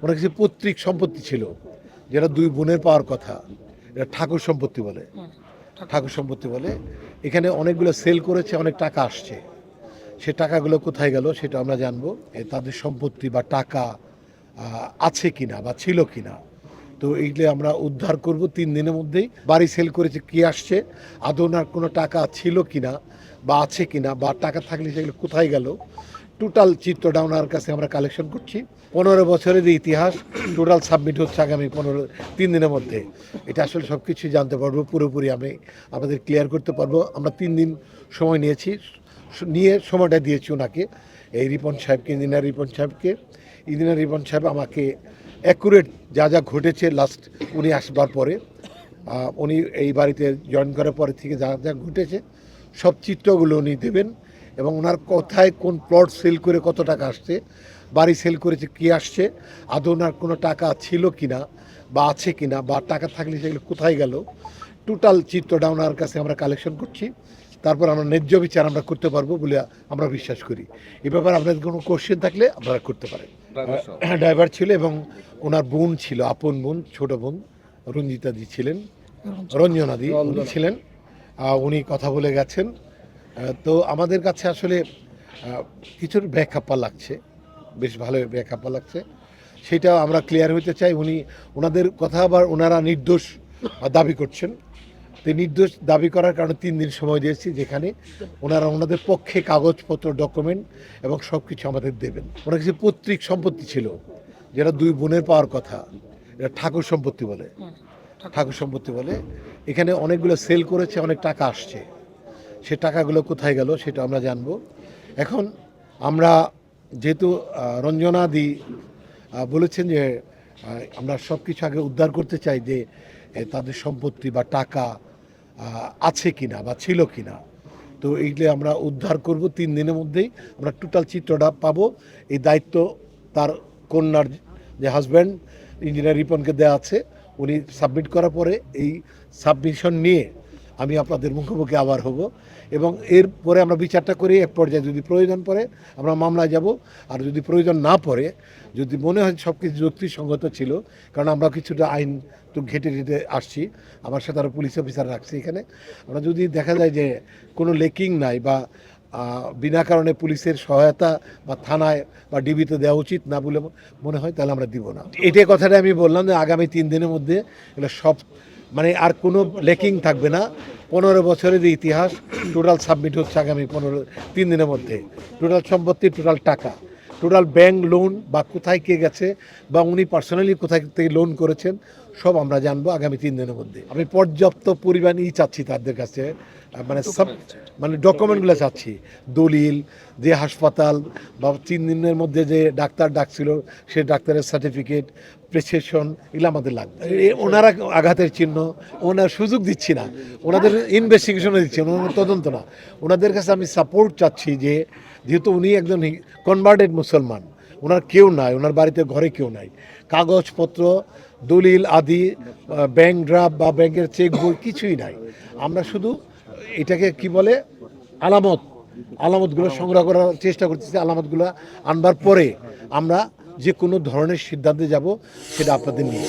ওনার কিছু পৈতৃক সম্পত্তি ছিল, যেটা দুই বোনের পাওয়ার কথা। এটা ঠাকুর সম্পত্তি বলে, ঠাকুর সম্পত্তি বলে। এখানে অনেকগুলো সেল করেছে, অনেক টাকা আসছে। সে টাকাগুলো কোথায় গেল সেটা আমরা জানবো। তাদের সম্পত্তি বা টাকা আছে কিনা বা ছিল কিনা, তো এইগুলো আমরা উদ্ধার করব 3 দিনের মধ্যেই। বাড়ি সেল করেছে, কি আসছে, আদৌ ওনার কোনো টাকা ছিল কিনা বা আছে কিনা, বা টাকা থাকলে সেগুলো কোথায় গেল, টোটাল চিত্রটা ওনার কাছে আমরা কালেকশন করছি। 15 বছরের ইতিহাস টোটাল সাবমিট হচ্ছে আগামী 3 দিনের মধ্যে। এটা আসলে সব কিছুই জানতে পারবো, পুরোপুরি আমি আমাদের ক্লিয়ার করতে পারবো। আমরা 3 দিন সময় নিয়ে সময়টা দিয়েছি ওনাকে, এই রিপন সাহেবকে, ইঞ্জিনিয়ার রিপন সাহেবকে। ইঞ্জিনিয়ার রিপন সাহেব আমাকে অ্যাকুরেট যা যা ঘটেছে লাস্ট উনি আসবার পরে, উনি এই বাড়িতে জয়েন করার পরে থেকে যা যা ঘটেছে সব চিত্রগুলো উনি দেবেন, এবং ওনার কোথায় কোন প্লট সেল করে কত টাকা আসছে, বাড়ি সেল করেছে কি আসছে, আদৌ ওনার কোনো টাকা ছিল কিনা বা আছে কিনা, বা টাকা থাকলে সেগুলো কোথায় গেল, টোটাল চিত্রটা ওনার কাছে আমরা কালেকশন করছি। তারপর আমরা ন্যায্য বিচার আমরা করতে পারবো বলে আমরা বিশ্বাস করি। এ ব্যাপারে আপনাদের কোনো কোশ্চেন থাকলে আপনারা করতে পারেন। ড্রাইভার ছিল এবং ওনার বোন ছিল, আপন বোন, ছোট বোন রঞ্জিতাদি ছিলেন, রঞ্জনাদি উনি ছিলেন। উনি কথা বলে গেছেন। তো আমাদের কাছে আসলে কিছুর ব্যাখ্যাপা লাগছে, বেশ ভালো ব্যাখ্যাপা লাগছে, সেটা আমরা ক্লিয়ার হতে চাই। ওনাদের কথা আবার ওনারা নির্দোষ দাবি করছেন। তো নির্দোষ দাবি করার কারণে 3 দিন সময় দিয়েছি, যেখানে ওনারা ওনাদের পক্ষে কাগজপত্র, ডকুমেন্ট এবং সব কিছু আমাদের দেবেন। ওনার কিছু পৈতৃক সম্পত্তি ছিল, যেটা দুই বোনের পাওয়ার কথা। এটা ঠাকুর সম্পত্তি বলে, ঠাকুর সম্পত্তি বলে। এখানে অনেকগুলো সেল করেছে, অনেক টাকা আসছে। সে টাকাগুলো কোথায় গেল সেটা আমরা জানবো। এখন আমরা যেহেতু রঞ্জনাদি বলেছেন যে আমরা সব কিছু আগে উদ্ধার করতে চাই, যে তাদের সম্পত্তি বা টাকা আছে কিনা বা ছিল কিনা, তো এইগুলো আমরা উদ্ধার করব 3 দিনের মধ্যেই। আমরা টোটাল চিত্রটা পাবো। এই দায়িত্ব তার কন্যার যে হাজব্যান্ড ইঞ্জিনিয়ার রিপনকে দেওয়া আছে। উনি সাবমিট করার পরে এই সাবমিশন নিয়ে আমি আপনাদের মুখোমুখি আবার হব, এবং এরপরে আমরা বিচারটা করি। এক পর্যায়ে যদি প্রয়োজন পড়ে আমরা মামলায় যাব, আর যদি প্রয়োজন না পড়ে, যদি মনে হয় সব কিছু যুক্তিসঙ্গত ছিল, কারণ আমরা কিছুটা আইন তো ঘেটে ঘেটে আসছি, আমার সাথে আরও পুলিশ অফিসার রাখছি এখানে। আমরা যদি দেখা যায় যে কোনো লেকিং নাই বা বিনা কারণে পুলিশের সহায়তা বা থানায় বা ডিবিতে দেওয়া উচিত না বলে মনে হয়, তাহলে আমরা দিব না। এটাই কথাটা আমি বললাম যে আগামী 3 দিনের মধ্যে এগুলো সব, মানে আর কোনো লেকিং থাকবে না। 15 বছরের ইতিহাস টোটাল সাবমিট হচ্ছে আগামী 3 দিনের মধ্যে। টোটাল সম্পত্তি, টোটাল টাকা, টোটাল ব্যাংক লোন বা কোথায় কে গেছে, বা উনি পার্সোনালি কোথায় থেকে লোন করেছেন, সব আমরা জানবো আগামী 3 দিনের মধ্যে। আমি পর্যাপ্ত পরিমাণ চাচ্ছি তাদের কাছে, মানে ডকুমেন্টগুলো চাচ্ছি, দলিল, যে হাসপাতাল বা 3 দিনের মধ্যে যে ডাক্তার ডাকছিল সে ডাক্তারের সার্টিফিকেট, প্রেসক্রিপশন, এগুলো আমাদের লাগবে। ওনারা আঘাতের চিহ্ন, ওনার সুযোগ দিচ্ছি না, ওনাদের ইনভেস্টিগেশনে দিচ্ছি, ওনার তদন্ত না। ওনাদের কাছে আমি সাপোর্ট চাচ্ছি, যে যেহেতু উনি একজন কনভার্টেড মুসলমান, ওনার কেউ নাই, ওনার বাড়িতে ঘরে কেউ নাই, কাগজপত্র, দলিল আদি, ব্যাংক ড্রাফট বা ব্যাংকের চেক বই কিছুই নাই। আমরা শুধু এটাকে কি বলে আলামতগুলো সংগ্রহ করার চেষ্টা করতেছি। আলামতগুলো আনবার পরে আমরা যে কোনো ধরনের সিদ্ধান্তে যাব, সেটা আপনাদের নিয়ে।